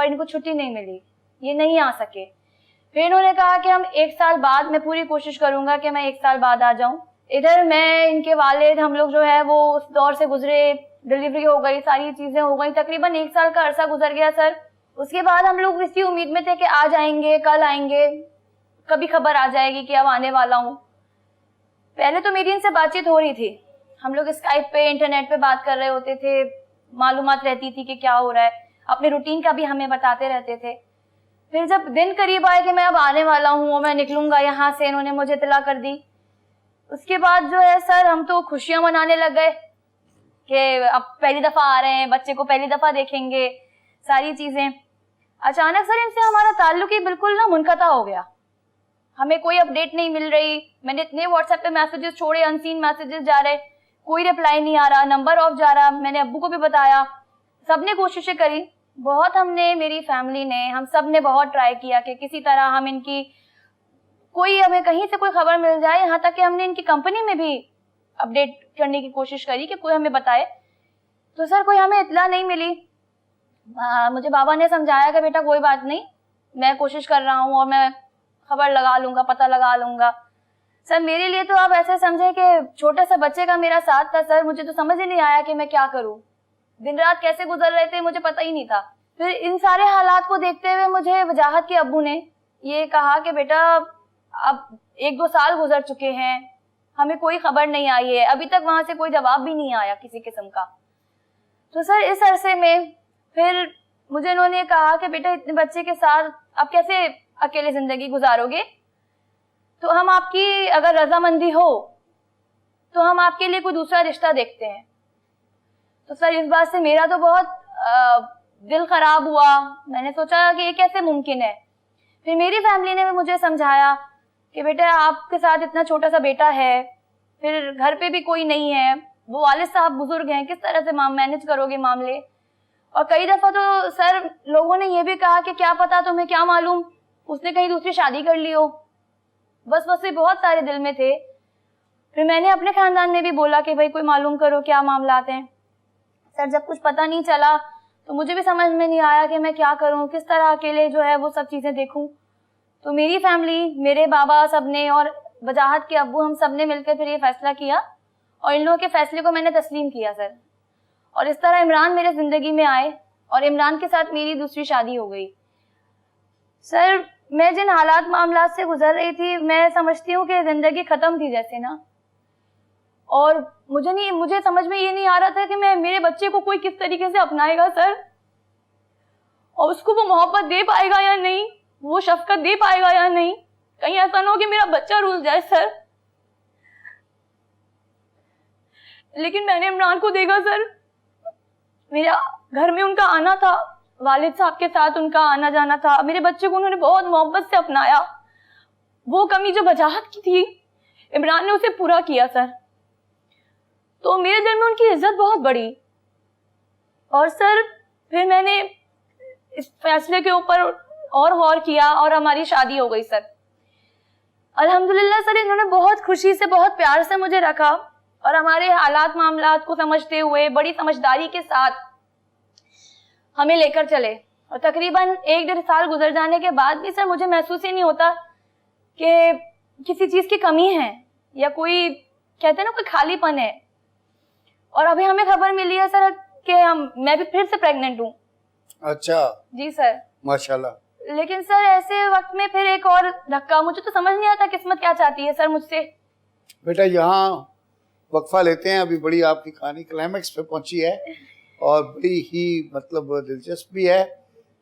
पर इनको छुट्टी नहीं मिली, ये नहीं आ सके। फिर इन्होंने कहा कि हम 1 साल बाद, मैं पूरी कोशिश करूंगा कि मैं 1 साल बाद आ जाऊं। इधर मैं, इनके वालिद, हम लोग जो है वो उस दौर से गुजरे, डिलीवरी हो गई, सारी चीजें हो गई, तकरीबन 1 साल का अरसा गुजर गया सर। उसके बाद हम लोग इसी उम्मीद में थे कि आ जाएंगे, कल आएंगे, कभी खबर आ जाएगी कि अब आने वाला हूँ। पहले तो मेरी इनसे बातचीत हो रही थी, हम लोग स्काइप पे, इंटरनेट पे बात कर रहे होते थे, मालूमात रहती थी कि क्या हो रहा है, अपने रूटीन का भी हमें बताते रहते थे। फिर जब दिन करीब आए कि मैं अब आने वाला हूँ और मैं निकलूंगा यहाँ से, इन्होंने मुझे इत्तला कर दी। उसके बाद जो है सर, हम तो खुशियां मनाने लग गए कि अब पहली दफा आ रहे हैं, बच्चे को पहली दफा देखेंगे, सारी चीजें। अचानक सर इनसे हमारा ताल्लुक ही बिल्कुल ना मुनक़ता हो गया, हमें कोई अपडेट नहीं मिल रही। मैंने इतने व्हाट्सएप पे मैसेजेस छोड़े, अनसीन मैसेजेस जा रहे, कोई रिप्लाई नहीं आ रहा, नंबर ऑफ जा रहा। मैंने अब्बू को भी बताया, सबने कोशिशें करी बहुत, हमने, मेरी फैमिली ने, हम सब ने बहुत ट्राई किया कि किसी तरह हम इनकी, कोई हमें कहीं से कोई खबर मिल जाए। यहाँ तक कि हमने इनकी कंपनी में भी अपडेट करने की कोशिश करी कि कोई हमें बताए, तो सर कोई हमें इत्तला नहीं मिली। मुझे बाबा ने समझाया कि बेटा कोई बात नहीं, मैं कोशिश कर रहा हूँ और मैं खबर लगा लूंगा, पता लगा लूंगा। सर मेरे लिए तो आप ऐसे समझे कि छोटे से बच्चे का मेरा साथ था सर, मुझे तो समझ ही नहीं आया कि मैं क्या करूं, दिन रात कैसे गुजर रहे थे मुझे पता ही नहीं था। फिर इन सारे हालात को देखते हुए मुझे वजाहत के अब्बू ने ये कहा कि बेटा अब 1-2 साल गुजर चुके हैं, हमें कोई खबर नहीं आई है, अभी तक वहां से कोई जवाब भी नहीं आया किसी किस्म का। तो सर इस अरसे में फिर मुझे इन्होंने कहा कि बेटा इतने बच्चे के साथ आप कैसे अकेले जिंदगी गुजारोगे, तो हम आपकी अगर रजामंदी हो तो हम आपके लिए कोई दूसरा रिश्ता देखते हैं। तो सर इस बात से मेरा तो बहुत दिल खराब हुआ, मैंने सोचा कि ये कैसे मुमकिन है। फिर मेरी फैमिली ने भी मुझे समझाया कि बेटा आपके साथ इतना छोटा सा बेटा है, फिर घर पे भी कोई नहीं है, वो वालिद साहब बुजुर्ग हैं, किस तरह से मैनेज करोगे मामले। और कई दफा तो सर लोगों ने ये भी कहा कि क्या पता, तुम्हें क्या मालूम उसने कहीं दूसरी शादी कर ली हो, बस ये बहुत सारे दिल में थे। फिर मैंने अपने खानदान में भी बोला कि भाई कोई मालूम करो क्या मामलात हैं। सर जब कुछ पता नहीं चला तो मुझे भी समझ में नहीं आया कि मैं क्या करूं, किस तरह अकेले जो है वो सब चीजें देखूं। तो मेरी फैमिली, मेरे बाबा सबने और वजाहत के अब्बू, हम सब ने मिलकर फिर ये फैसला किया और इन लोगों के फैसले को मैंने तस्लीम किया सर। और इस तरह इमरान मेरे जिंदगी में आए और इमरान के साथ मेरी दूसरी शादी हो गई। सर मैं जिन हालात मामलात से गुजर रही थी, मैं समझती हूँ कि जिंदगी खत्म थी जैसे ना, और मुझे समझ में ये नहीं आ रहा था कि मैं, मेरे बच्चे को कोई किस तरीके से अपनाएगा सर, और उसको वो मोहब्बत दे पाएगा या नहीं, वो शफकत दे पाएगा या नहीं, कहीं ऐसा ना हो कि मेरा बच्चा रुल जाए सर। लेकिन मैंने इमरान को देखा सर, मेरा घर में उनका आना था, वालिद साहब के साथ उनका आना जाना था, मेरे बच्चे को उन्होंने बहुत मोहब्बत से अपनाया। वो कमी जो वजाहत की थी इमरान ने उसे पूरा किया सर। तो मेरे दिल में उनकी इज्जत बहुत बढ़ी। और सर फिर मैंने इस फैसले के ऊपर और गौर किया और हमारी शादी हो गई सर। अल्हम्दुलिल्लाह सर इन्होंने बहुत खुशी से, बहुत प्यार से मुझे रखा और हमारे हालात मामलात को समझते हुए बड़ी समझदारी के साथ हमें लेकर चले। और तकरीबन 1-1.5 साल गुजर जाने के बाद भी सर मुझे महसूस ही नहीं होता कि किसी चीज की कमी है या कोई, कहते हैं ना, कोई खालीपन है। और अभी हमें खबर मिली है सर कि मैं भी फिर से प्रेग्नेंट हूँ। अच्छा जी सर, माशाल्लाह। लेकिन सर ऐसे वक्त में फिर एक और धक्का, मुझे तो समझ नहीं आता किस्मत क्या चाहती है सर मुझसे। बेटा यहाँ वक्फा लेते हैं, अभी बड़ी आपकी कहानी क्लाइमेक्स पे पहुंची है और बड़ी ही मतलब दिलचस्प भी है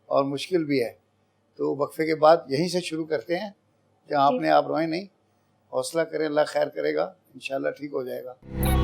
और मुश्किल भी है। तो वक्फे के बाद यहीं से शुरू करते हैं, जहाँ आपने आप रोए नहीं, हौसला करें, अल्लाह खैर करेगा, इंशाल्लाह ठीक हो जाएगा।